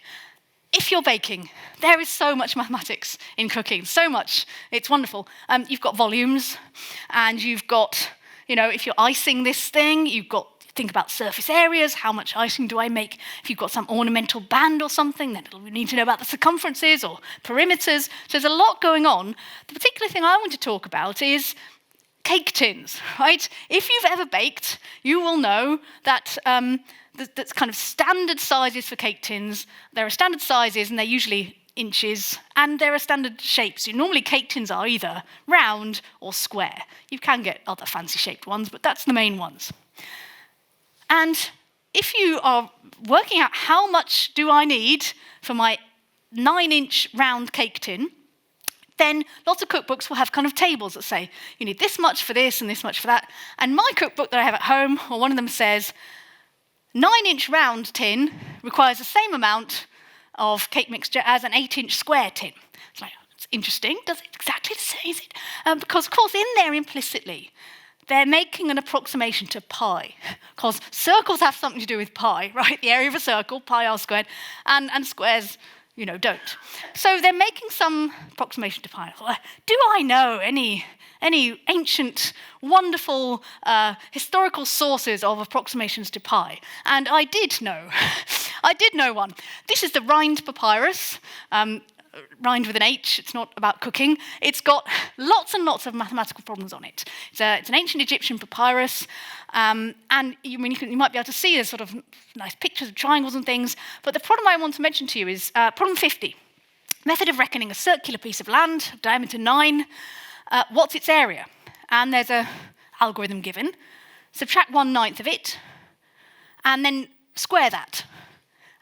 If you're baking, there is so much mathematics in cooking, so much. It's wonderful. You've got volumes, and you've got, if you're icing this thing, you've got think about surface areas, how much icing do I make? If you've got some ornamental band or something, then we need to know about the circumferences or perimeters. So there's a lot going on. The particular thing I want to talk about is cake tins, right? If you've ever baked, you will know that that's kind of standard sizes for cake tins. There are standard sizes, and they're usually inches, and there are standard shapes. Normally cake tins are either round or square. You can get other fancy shaped ones, but that's the main ones. And if you are working out how much do I need for my 9-inch round cake tin, then lots of cookbooks will have kind of tables that say, you need this much for this and this much for that. And my cookbook that I have at home, or one of them says, 9-inch round tin requires the same amount of cake mixture as an 8-inch square tin. It's like, it's interesting. Does it exactly the same? Is it? Because, of course, in there implicitly, they're making an approximation to pi, because circles have something to do with pi, right? The area of a circle, pi r squared, and squares, don't. So they're making some approximation to pi. Do I know any ancient, wonderful historical sources of approximations to pi? And I did know. I did know one. This is the Rhind Papyrus. Rhind with an H, it's not about cooking. It's got lots and lots of mathematical problems on it. It's an ancient Egyptian papyrus, and you might be able to see there's sort of nice pictures of triangles and things, but the problem I want to mention to you is problem 50. Method of reckoning a circular piece of land, diameter 9. What's its area? And there's an algorithm given. Subtract 1/9 of it, and then square that,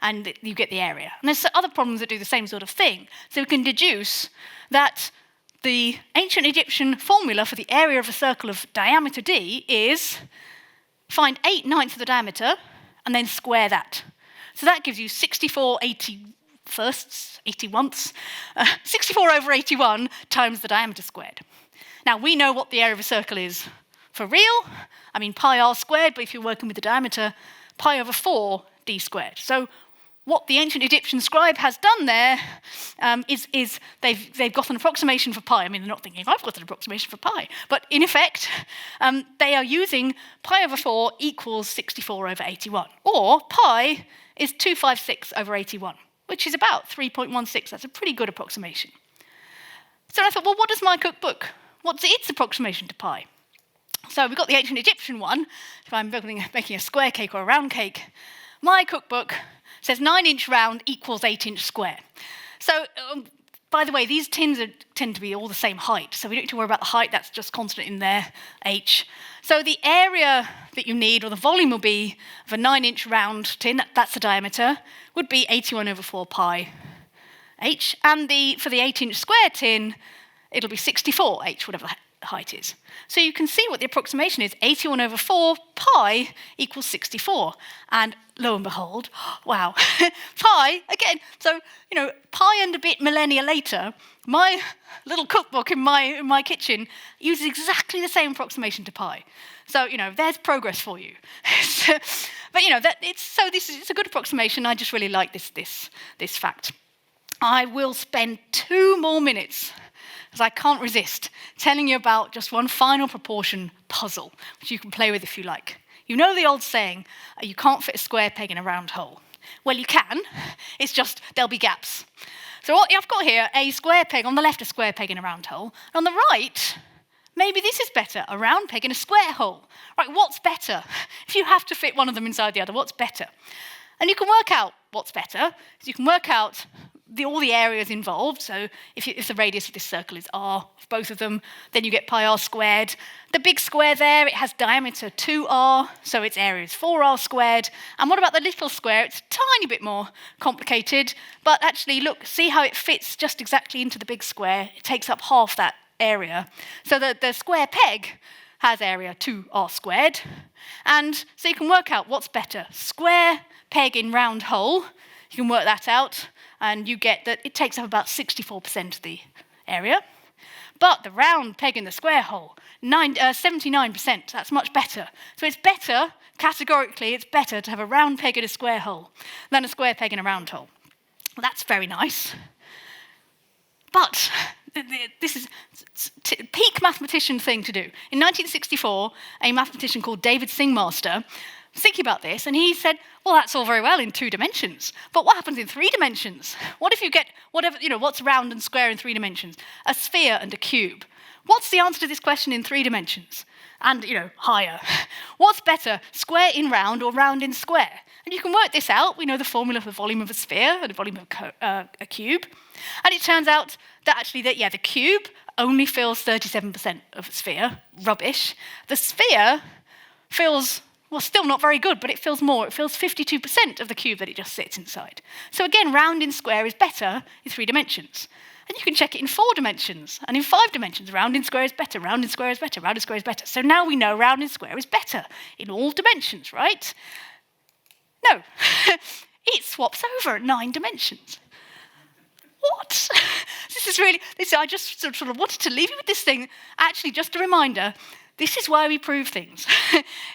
and you get the area. And there's other problems that do the same sort of thing. So we can deduce that the ancient Egyptian formula for the area of a circle of diameter d is find 8/9 of the diameter and then square that. So that gives you 64 64 over 81 times the diameter squared. Now, we know what the area of a circle is for real. I mean, pi r squared, but if you're working with the diameter, pi over 4 d squared. So what the ancient Egyptian scribe has done there is they've got an approximation for pi. I mean, they're not thinking, I've got an approximation for pi. But in effect, they are using pi over 4 equals 64 over 81. Or pi is 256 over 81, which is about 3.16. That's a pretty good approximation. So I thought, well, what does my cookbook? What's its approximation to pi? So we've got the ancient Egyptian one. If I'm making a square cake or a round cake, my cookbook says 9-inch round equals 8-inch square. So, by the way, these tins tend to be all the same height, so we don't need to worry about the height, that's just constant in there, h. So the area that you need, or the volume will be, of a 9-inch round tin, that's the diameter, would be 81 over 4 pi h. And for the 8-inch square tin, it'll be 64 h, whatever the height is. So you can see what the approximation is. 81 over 4 pi equals 64. And lo and behold, wow, pi, again, so, pi and a bit millennia later, my little cookbook in my kitchen uses exactly the same approximation to pi. So, there's progress for you. But, it's a good approximation. I just really like this fact. I will spend 2 more minutes, because I can't resist, telling you about just one final proportion puzzle, which you can play with if you like. You know the old saying, you can't fit a square peg in a round hole. Well, you can, it's just there'll be gaps. So what I've got here, a square peg, on the left a square peg in a round hole, and on the right, maybe this is better, a round peg in a square hole. Right, what's better? If you have to fit one of them inside the other, what's better? And you can work out what's better, is you can work out all the areas involved. So if the radius of this circle is r, both of them, then you get pi r squared. The big square there, it has diameter 2r, so its area is 4r squared. And what about the little square? It's a tiny bit more complicated, but actually, look, see how it fits just exactly into the big square. It takes up half that area. So the square peg has area 2r squared. And so you can work out what's better, square peg in round hole. You can work that out, and you get that it takes up about 64% of the area. But the round peg in the square hole, 79%, that's much better. So it's better, categorically, it's better to have a round peg in a square hole than a square peg in a round hole. That's very nice. But this is a peak mathematician thing to do. In 1964, a mathematician called David Singmaster was thinking about this, and he said, well, that's all very well in 2 dimensions, but what happens in 3 dimensions? What if you get what's round and square in 3 dimensions? A sphere and a cube. What's the answer to this question in 3 dimensions? And, higher. What's better, square in round or round in square? And you can work this out. We know the formula for the volume of a sphere and the volume of a cube. And it turns out that actually, the cube only fills 37% of a sphere. Rubbish. The sphere fills, well, still not very good, but it fills more. It fills 52% of the cube that it just sits inside. So again, round in square is better in 3 dimensions. And you can check it in 4 dimensions. And in 5 dimensions, round in square is better, round in square is better, round in square is better. So now we know round in square is better in all dimensions, right? No, it swaps over at 9 dimensions. What? I just sort of wanted to leave you with this thing. Actually, just a reminder, this is why we prove things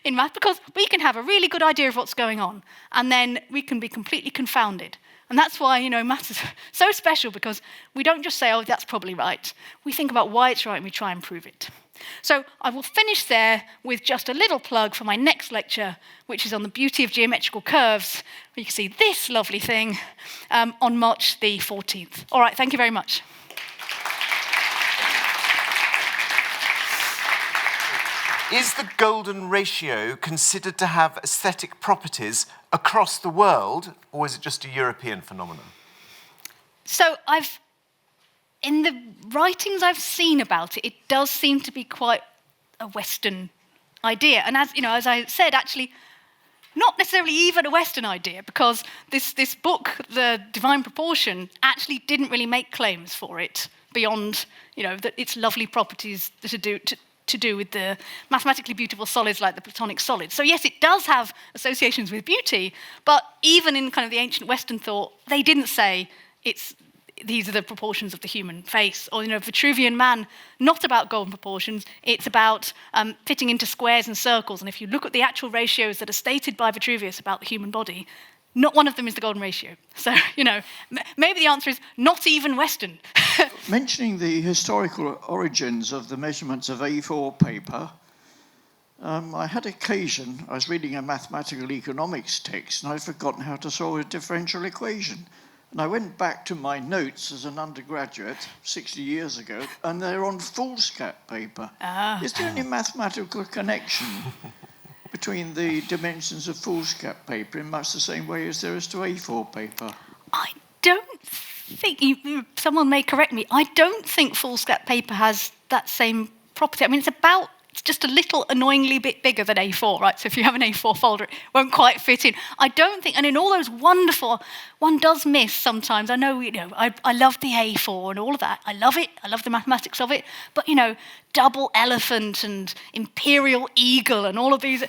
in math, because we can have a really good idea of what's going on, and then we can be completely confounded. And that's why, maths is so special, because we don't just say, oh, that's probably right. We think about why it's right and we try and prove it. So I will finish there with just a little plug for my next lecture, which is on the beauty of geometrical curves. You can see this lovely thing on March the 14th. All right, thank you very much. Is the golden ratio considered to have aesthetic properties across the world, or is it just a European phenomenon? So in the writings I've seen about it, it does seem to be quite a Western idea. And as I said, actually, not necessarily even a Western idea, because this book, The Divine Proportion, actually didn't really make claims for it beyond, that its lovely properties to do with the mathematically beautiful solids like the Platonic solids. So yes, it does have associations with beauty, but even in kind of the ancient Western thought, they didn't say these are the proportions of the human face. Or, Vitruvian Man, not about golden proportions, it's about fitting into squares and circles. And if you look at the actual ratios that are stated by Vitruvius about the human body, not one of them is the golden ratio. So, maybe the answer is not even Western. Mentioning the historical origins of the measurements of A4 paper, I had occasion, I was reading a mathematical economics text, and I'd forgotten how to solve a differential equation. And I went back to my notes as an undergraduate 60 years ago, and they're on foolscap paper. Is there any mathematical connection between the dimensions of foolscap paper in much the same way as there is to A4 paper? I don't think, someone may correct me, I don't think foolscap paper has that same property. I mean, it's just a little annoyingly bit bigger than A4, right? So if you have an A4 folder, it won't quite fit in. I don't think, and in all those wonderful, one does miss sometimes. I know, I love the A4 and all of that. I love it. I love the mathematics of it. But, double elephant and imperial eagle and all of these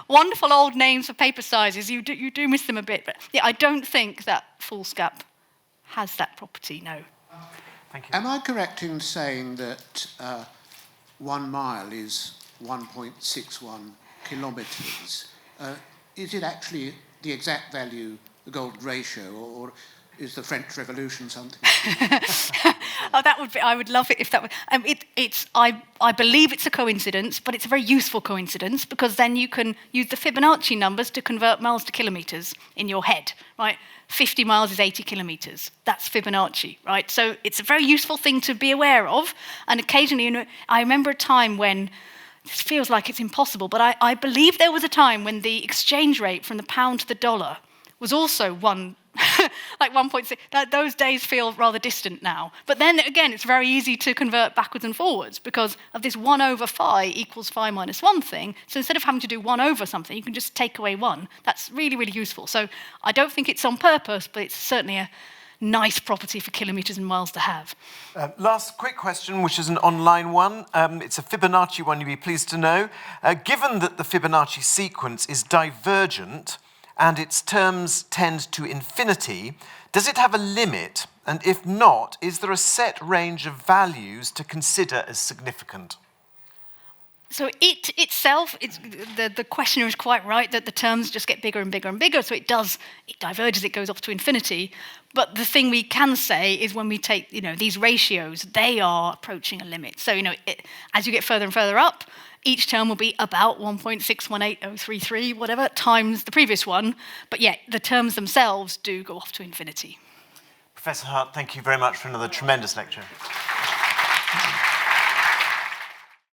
wonderful old names for paper sizes, you do miss them a bit. But yeah, I don't think that foolscap has that property, no. Thank you. Am I correct in saying that 1 mile is 1.61 kilometres? Is it actually the exact value, the golden ratio, or is the French Revolution something? Oh, that would be. I would love it if that were. I believe it's a coincidence, but it's a very useful coincidence, because then you can use the Fibonacci numbers to convert miles to kilometres in your head, right? 50 miles is 80 kilometres. That's Fibonacci, right? So it's a very useful thing to be aware of. And occasionally, I remember a time when, this feels like it's impossible, but I believe there was a time when the exchange rate from the pound to the dollar was also 1 like 1.6. Those days feel rather distant now. But then again, it's very easy to convert backwards and forwards because of this 1 over phi equals phi minus 1 thing. So instead of having to do 1 over something, you can just take away 1. That's really, really useful. So I don't think it's on purpose, but it's certainly a nice property for kilometres and miles to have. Last quick question, which is an online one. It's a Fibonacci one, you'd be pleased to know. Given that the Fibonacci sequence is divergent and its terms tend to infinity, does it have a limit? And if not, is there a set range of values to consider as significant? So it itself, the questioner is quite right that the terms just get bigger and bigger and bigger, so it diverges, it goes off to infinity. But the thing we can say is when we take, these ratios, they are approaching a limit. So, as you get further and further up, each term will be about 1.618033, whatever, times the previous one. But yeah, the terms themselves do go off to infinity. Professor Hart, thank you very much for another tremendous lecture.